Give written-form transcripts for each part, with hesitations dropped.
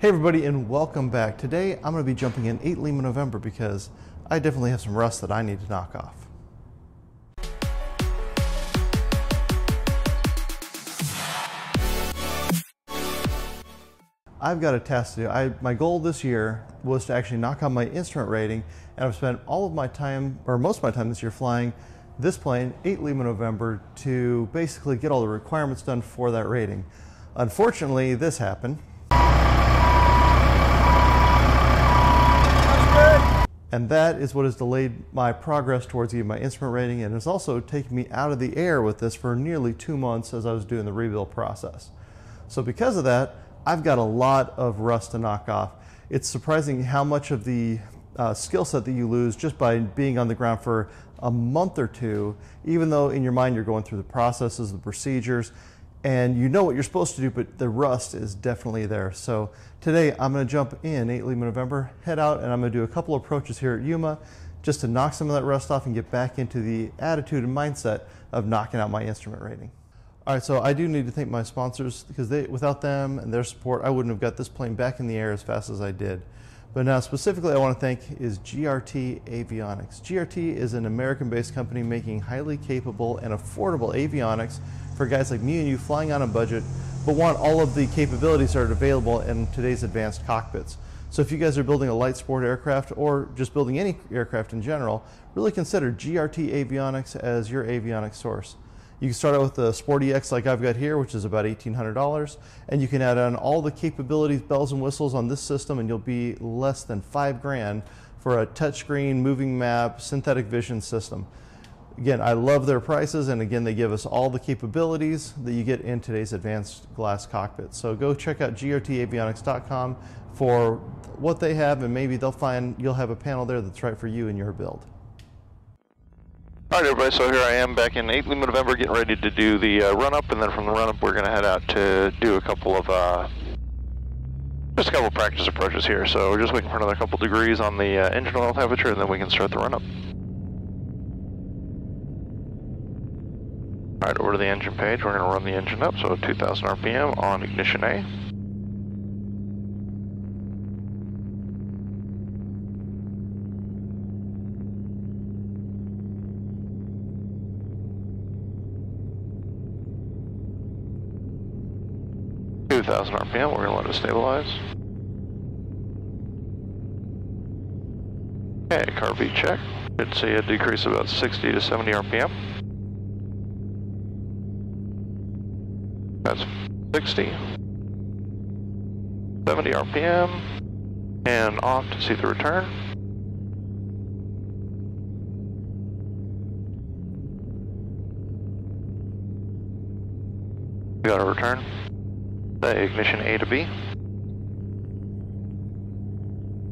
Hey everybody, and welcome back. Today I'm going to be jumping in 8 Lima November because I definitely have some rust that I need to knock off. I've got a task to do. My goal this year was to actually knock out my instrument rating, and I've spent all of my time, or most of my time this year, flying this plane, 8 Lima November, to basically get all the requirements done for that rating. Unfortunately, this happened. And that is what has delayed my progress towards getting my instrument rating, and has also taken me out of the air with this for nearly 2 months as I was doing the rebuild process. So because of that, I've got a lot of rust to knock off. It's surprising how much of the skill set that you lose just by being on the ground for a month or two, even though in your mind you're going through the processes, the procedures, and you know what you're supposed to do, but the rust is definitely there. So today I'm going to jump in 8 Lima November, head out, and I'm going to do a couple of approaches here at Yuma just to knock some of that rust off and get back into the attitude and mindset of knocking out my instrument rating. All right, so I do need to thank my sponsors because without them and their support, I wouldn't have got this plane back in the air as fast as I did. But now specifically I want to thank is GRT Avionics. GRT is an American-based company making highly capable and affordable avionics for guys like me and you flying on a budget, but want all of the capabilities that are available in today's advanced cockpits. So if you guys are building a light sport aircraft or just building any aircraft in general, really consider GRT Avionics as your avionics source. You can start out with the Sporty X like I've got here, which is about $1,800, and you can add on all the capabilities, bells and whistles on this system, and you'll be less than $5 grand for a touchscreen, moving map, synthetic vision system. Again, I love their prices, and again, they give us all the capabilities that you get in today's advanced glass cockpit. So go check out grtavionics.com for what they have, and maybe they'll find you'll have a panel there that's right for you in your build. All right, everybody, so here I am back in 8 Lima November getting ready to do the run-up, and then from the run-up we're going to head out to do a couple of, just a couple practice approaches here. So we're just waiting for another couple degrees on the engine oil temperature, and then we can start the run-up. All right, over to the engine page, we're going to run the engine up, so 2,000 RPM on ignition A. RPM, we're going to let it stabilize. Okay, car V check. Should see a decrease of about 60 to 70 RPM. That's 60, 70 RPM, and off to see the return. We got a return. The ignition A to B.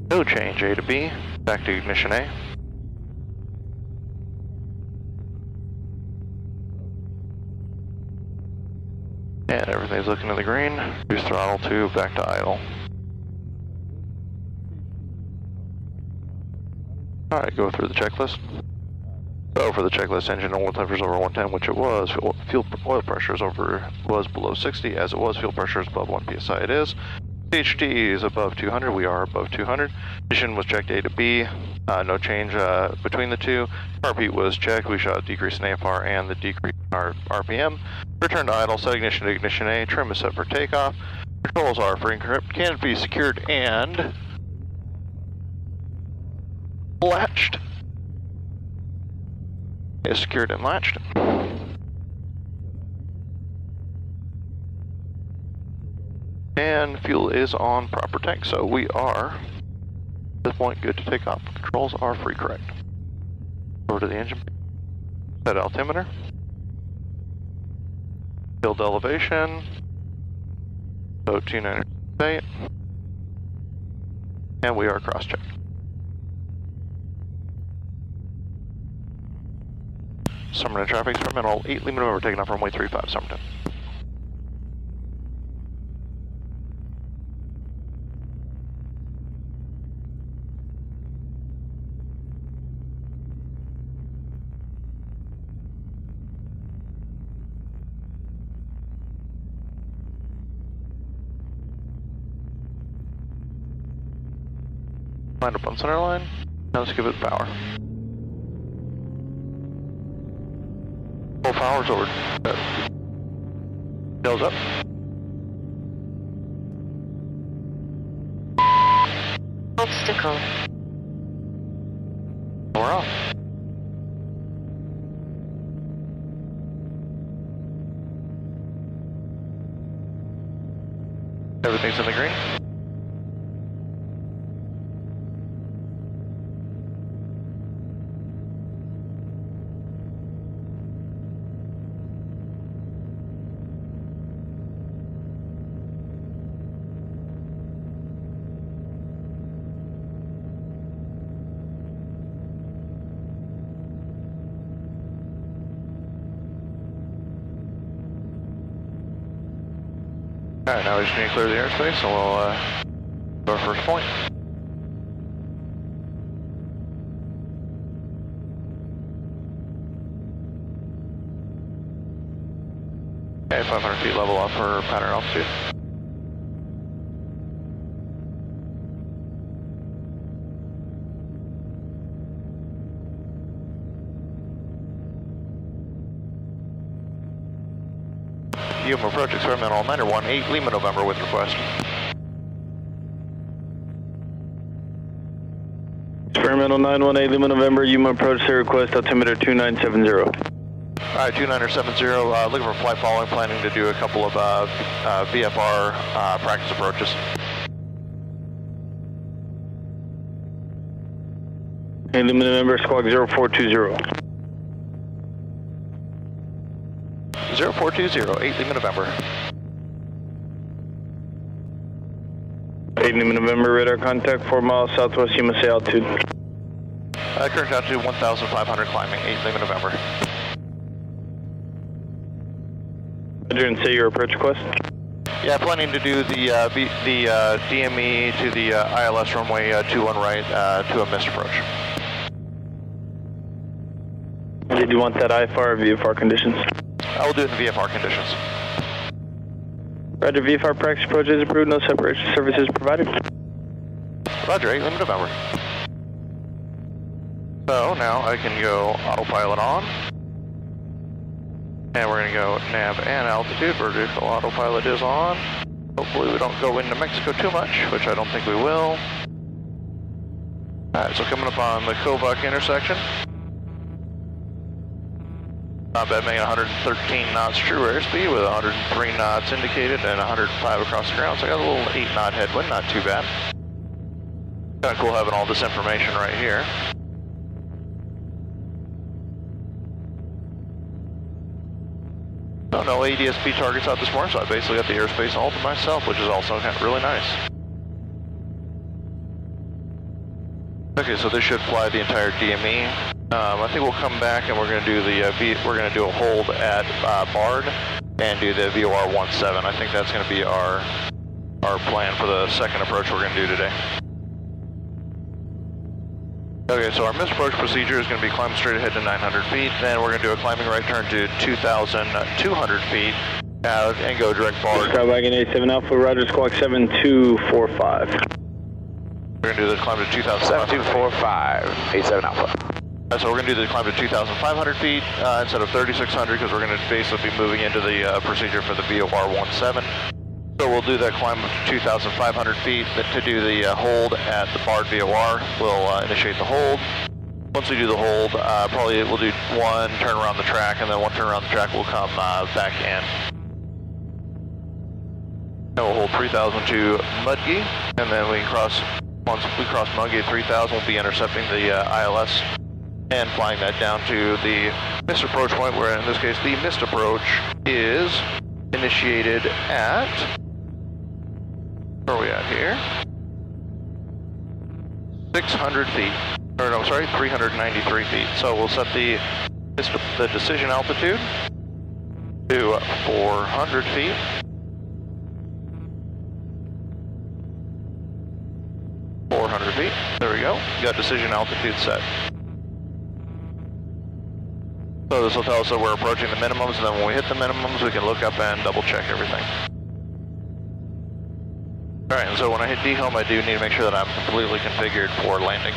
No change, A to B. Back to ignition A. And everything's looking in the green. Reduce throttle to back to idle. Alright, go through the checklist. So for the checklist, engine oil temperature is over 110, which it was. Fuel oil pressure was below 60, as it was. Fuel pressure is above 1 psi. It is. CHT is above 200. We are above 200. Ignition was checked A to B. No change between the two. Heartbeat was checked. We shot a decrease in IFR and the decrease in our RPM. Return to idle. Set ignition to ignition A. Trim is set for takeoff. Controls are for encrypt. Canopy secured and latched. Is secured and latched. And fuel is on proper tank, so we are, at this point, good to take off. Controls are free correct. Over to the engine. Set altimeter. Field elevation. So 298. And we are cross-checked. Summerton traffic, terminal 8 Lima November, taking off runway 35, Summerton. Lined up on center line. Now let's give it power. Full power's over. Tails up. Obstacle. We're off. Everything's in the green. Alright, now we just need to clear the airspace, so we'll go to our first point. Okay, 500 feet level off for pattern altitude. UM approach experimental 918 Lima November with request. Experimental 918 Lima November, UM approach to request altimeter 2970. Alright, 2970, looking for flight following, planning to do a couple of VFR practice approaches. Hey, Lima November, squawk 0420. 0420, 8 Lima November. 8 Lima November, radar contact, 4 miles southwest USA altitude. Current altitude 1,500 climbing, 8 Lima November. Roger, and say your approach request. Yeah, planning to do the DME to the ILS runway 21 right to a missed approach. Did you want that IFR or VFR conditions? I will do it in VFR conditions. Roger, VFR practice approach is approved, no separation services provided. Roger, 8 Lima November. So now I can go autopilot on. And we're going to go nav and altitude. Vertical autopilot is on. Hopefully we don't go into Mexico too much, which I don't think we will. Alright, so coming up on the Kovac intersection. Not bad, making 113 knots true airspeed with 103 knots indicated and 105 across the ground. So I got a little 8 knot headwind, not too bad. Kind of cool having all this information right here. Oh, no ADS-B targets out this morning, so I basically got the airspace all to myself, which is also kind of really nice. Okay, so this should fly the entire DME. I think we'll come back and we're going to do the a hold at Bard and do the VOR 17. I think that's going to be our plan for the second approach we're going to do today. Okay, so our missed approach procedure is going to be climb straight ahead to 900 feet, then we're going to do a climbing right turn to 2,200 feet and go direct Bard. Skywagon 87 Alpha, Roger, squawk 7245. We're going to do the climb to 2,500 87 Alpha. So we're going to do the climb to 2,500 feet instead of 3,600 because we're going to basically be moving into the procedure for the VOR 17. So we'll do that climb up to 2,500 feet to do the hold at the Bard VOR. We'll initiate the hold. Once we do the hold, probably we'll do one turn around the track, and then one turn around the track will come back in. And we'll hold 3,000 to Mudgee, and then we can cross, once we cross Mudgee 3,000, we'll be intercepting the ILS and flying that down to the missed approach point, where in this case the missed approach is initiated at, where are we at here? 600 feet, or no, sorry, 393 feet. So we'll set the decision altitude to 400 feet. There we go. We got decision altitude set. So this will tell us that we're approaching the minimums, and then when we hit the minimums, we can look up and double check everything. Alright, and so when I hit D-home, I do need to make sure that I'm completely configured for landing.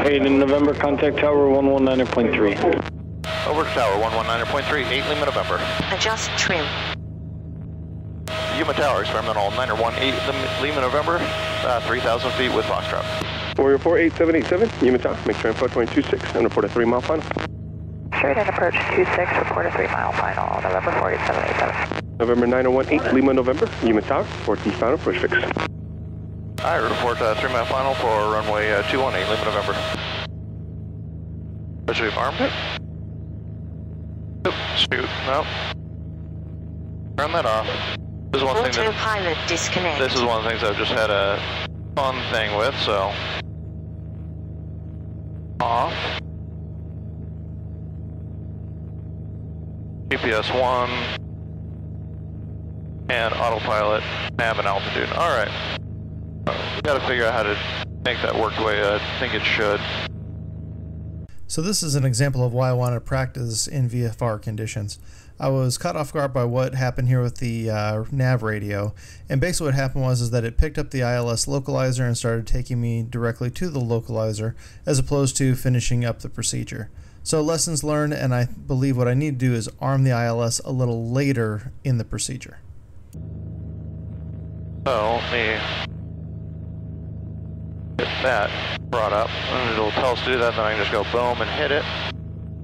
In November, contact tower 119.3. Over to tower 119.3, 8 Lima November. Adjust trim. Yuma Tower, experimental 918 Lima November, 3,000 feet with Foxtrot. Warrior 48787, Yuma Tower, make transfer 26 and report a 3-mile final. Straight in approach 26, report a 3-mile final, November 48787. November 9018, Lima November, Yuma Tower, report the final approach fix. I report 3-mile final for runway 218 Lima November. Should we have armed it? Oop, shoot, no. Turn that off. This is one thing that, Autopilot disconnect. this is one of the things I've just had a fun thing with, so. Off. GPS 1. And autopilot, nav and altitude. Alright. We gotta figure out how to make that work the way I think it should. So this is an example of why I wanted to practice in VFR conditions. I was caught off guard by what happened here with the nav radio, and basically what happened was that it picked up the ILS localizer and started taking me directly to the localizer as opposed to finishing up the procedure. So lessons learned, and I believe what I need to do is arm the ILS a little later in the procedure. So let me get that brought up, and it'll tell us to do that, then I can just go boom and hit it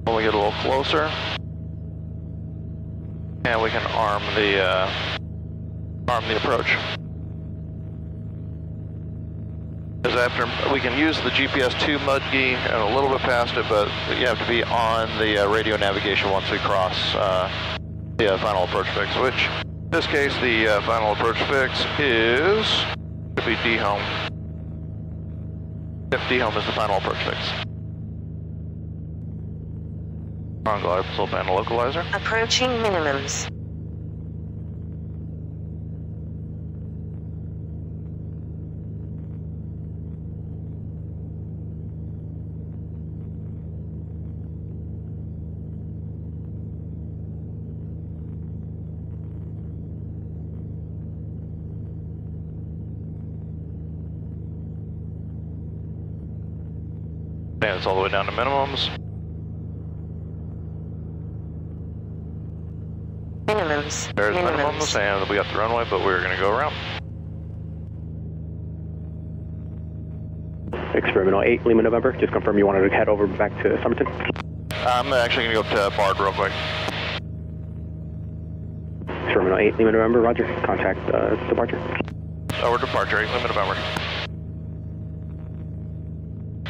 when we get a little closer. And we can arm the approach. Because after we can use the GPS 2 mudgy and a little bit past it, but you have to be on the radio navigation once we cross the final approach fix. Which in this case, the final approach fix is should be D-home. Yep, D-home is the final approach fix. On glide missile band localizer. Approaching minimums. And it's all the way down to minimums. Minimums. There's minimums, and we got the runway, but we're going to go around. Experimental 8, Lima November, just confirm you wanted to head over back to Somerton. I'm actually going to go up to Bard real quick. Experimental 8, Lima November, roger, contact departure. Over departure, 8 Lima November.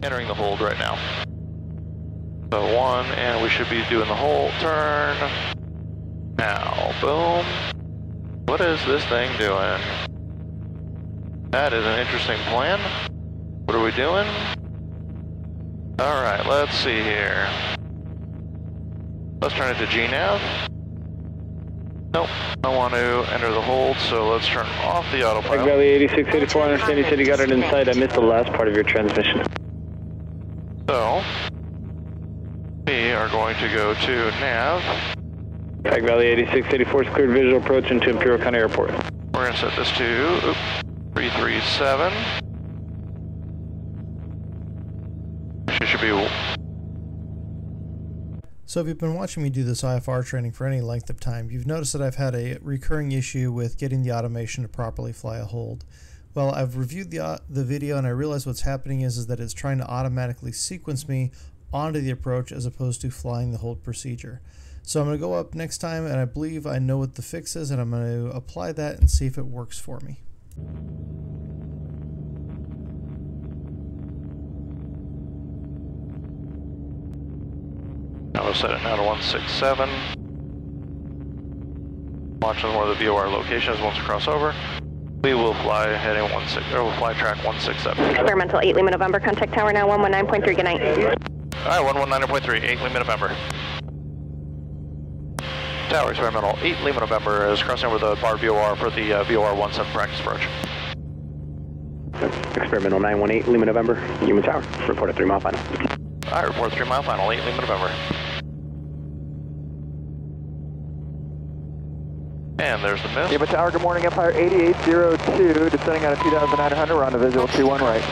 Entering the hold right now. So 1, and we should be doing the whole turn. Now, boom. What is this thing doing? That is an interesting plan. What are we doing? Alright, let's see here. Let's turn it to GNav. Nope, I want to enter the hold, so let's turn off the autopilot. Valley 8684, I understand you said you got it inside. I missed the last part of your transmission. So, we are going to go to nav. Pack Valley 8684 is cleared visual approach into Imperial County Airport. We're going to set this to 337. She should be. So if you've been watching me do this IFR training for any length of time, you've noticed that I've had a recurring issue with getting the automation to properly fly a hold. Well, I've reviewed the video and I realize what's happening is that it's trying to automatically sequence me onto the approach as opposed to flying the hold procedure. So I'm going to go up next time, and I believe I know what the fix is, and I'm going to apply that and see if it works for me. Now we'll set it now to 167. Watching where the VOR location is once we cross over. We will fly heading we'll fly track 167. Experimental 8 Lima November, contact tower now 119.3, good night. Alright, 119.3, 8 Lima November. Tower experimental 8 Lima November is crossing over the Bard VOR for the VOR 17 practice approach. Experimental 918, Lima November, Yuma Tower, report a 3-mile final. I report 3-mile final, 8 Lima November. And there's the miss. Lima Tower, good morning, Empire 8802, descending out of 2900, we're on the visual 21 right.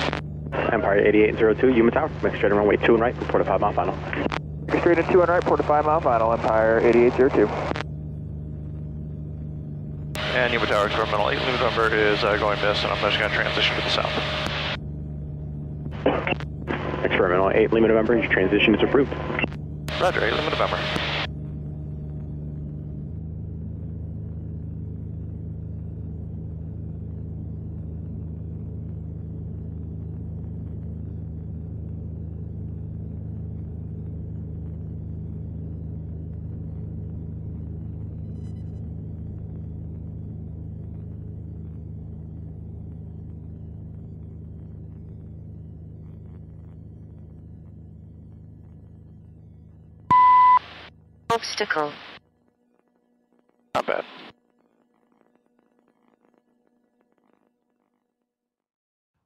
Empire 8802, Yuma Tower, make straight and runway 2 and right, report a 5 mile final. Make straight and 2 and right, report a 5 mile final, Empire 8802. And Yuma Tower experimental 8 Lima November is going miss, and I'm just going to transition to the south. Experimental 8 Lima November, your transition is approved. Roger, 8 Lima November. Obstacle. Not bad.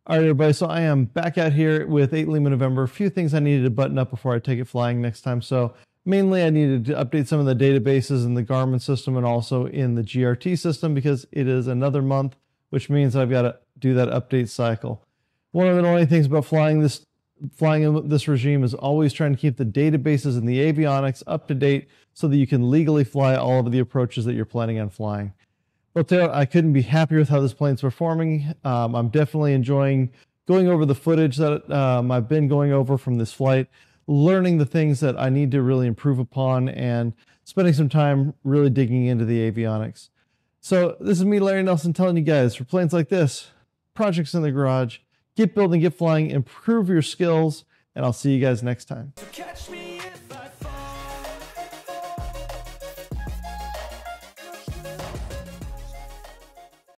All right, everybody, so I am back out here with 8 Lima November. A few things I needed to button up before I take it flying next time. So mainly I needed to update some of the databases in the Garmin system and also in the GRT system because it is another month, which means I've got to do that update cycle. One of the annoying things about flying in this regime is always trying to keep the databases and the avionics up to date so that you can legally fly all of the approaches that you're planning on flying. But I couldn't be happier with how this plane's performing. I'm definitely enjoying going over the footage that I've been going over from this flight, learning the things that I need to really improve upon, and spending some time really digging into the avionics. So this is me, Larry Nelson, telling you guys, for planes like this, projects in the garage, get building, get flying, improve your skills, and I'll see you guys next time. Catch me